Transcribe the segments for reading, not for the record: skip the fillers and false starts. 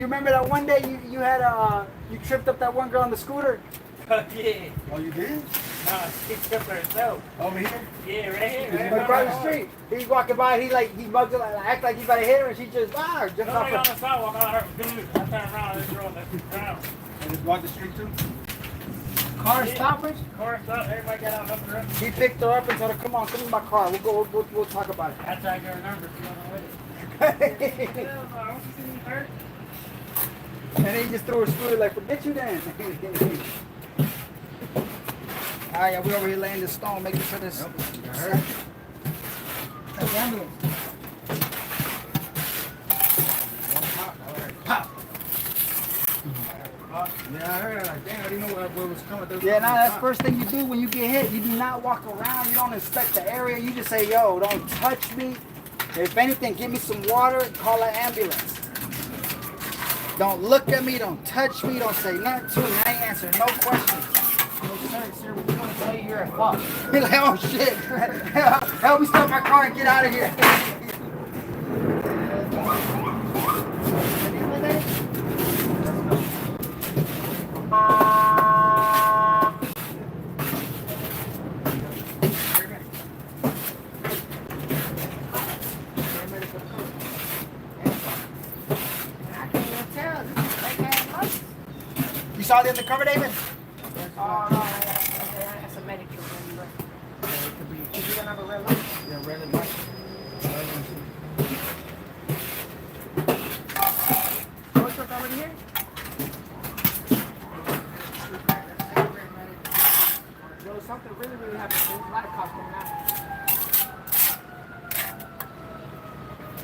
You remember that one day you had you tripped up that one girl on the scooter? Yeah. Oh, you did? No, she tripped herself. Over here? Yeah, right here. Right across the street. He's walking by, he bugs her, act like he's about to hit her, and she just jumps off Nobody on her. the sidewalk, I heard dude. I turned around, this girl on the ground. And just walked the street too? Car stopped her? Car stopped, everybody got out, helped her up. He picked her up and told her, come on, come in my car. We'll talk about it. I tried to get her number, she wasn't with it. Hell no, I want to see me hurt. And then he just threw her scooter like, forget you then. Alright, yeah, we over here laying this stone, making sure this. Nope. You heard it? That's the ambulance. Pop. Yeah, I heard it. Like, damn, I didn't know what was coming. Yeah, now that's the first thing you do when you get hit. You do not walk around. You don't inspect the area. You just say, yo, don't touch me. If anything, give me some water. Call an ambulance. Don't look at me. Don't touch me. Don't say nothing to me. I ain't answering no questions. Sir, we want to tell you you're at fault. You're like, oh shit. Help me stop my car and get out of here. You saw it in the cover, David? Oh, no, that's a medical number. Is you gonna have a red light? Yeah, red and white. What's your already here? Yo, something really happened. There's a lot of cops coming out.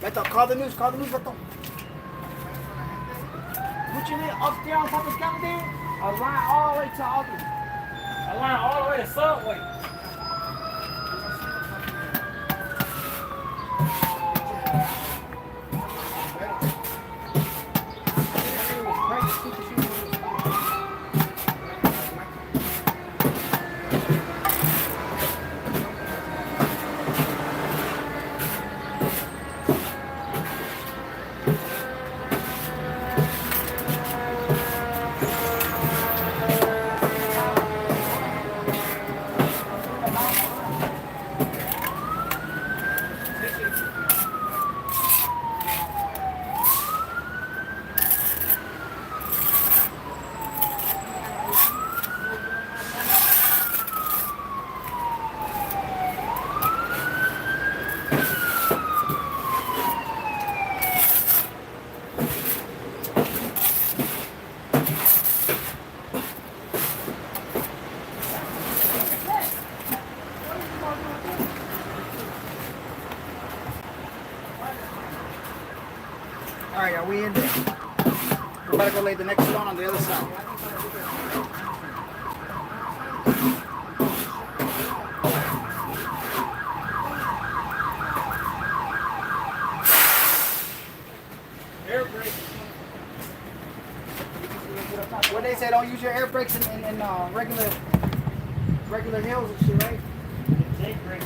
Beto, call the news, Beto. What you need up there on top of Scotland? A line all the way to Albany. I went all the way to Subway. Alright, are we in there? We're about to go lay the next stone on the other side. Air brake. What they say, don't use your air brakes in regular hills and shit, right? Jake brake.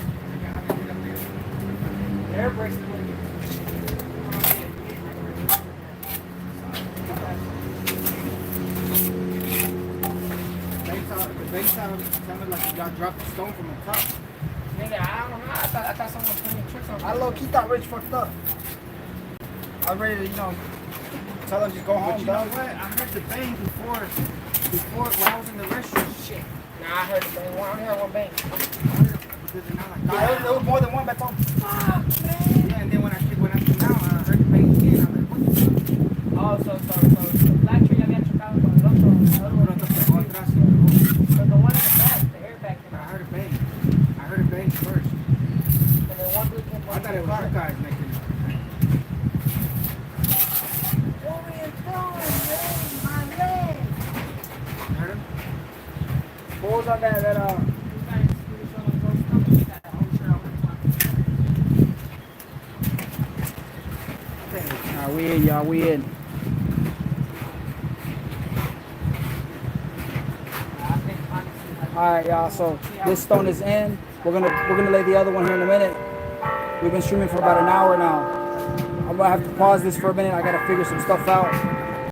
Air brakes is what it is. The base sounded like you got dropped a stone from the top. Nigga, I don't know. I thought someone was playing tricks on me. I low-key thought Rich fucked up. I was ready to, tell him just go home, But you know dog. what? I heard the bang before when I was in the restroom. Shit. Nah, I heard the bang. I only heard one bang. Nah, it was more than one, Beto. Fuck, man. Yeah, and then when I came out, I heard the bang again. I'm like, what the fuck? Oh, so the black tree había chocado con el otro. So the one in the back, the airbag came I out. heard a bang. I heard a bang first. And then one dude came I thought it was you guys making it. What were you doing, man? My leg. You heard him? What was on that, we in, y'all, we in. Alright, y'all, so this stone is in. We're gonna lay the other one here in a minute. We've been streaming for about an hour now. I'm gonna have to pause this for a minute. I gotta figure some stuff out.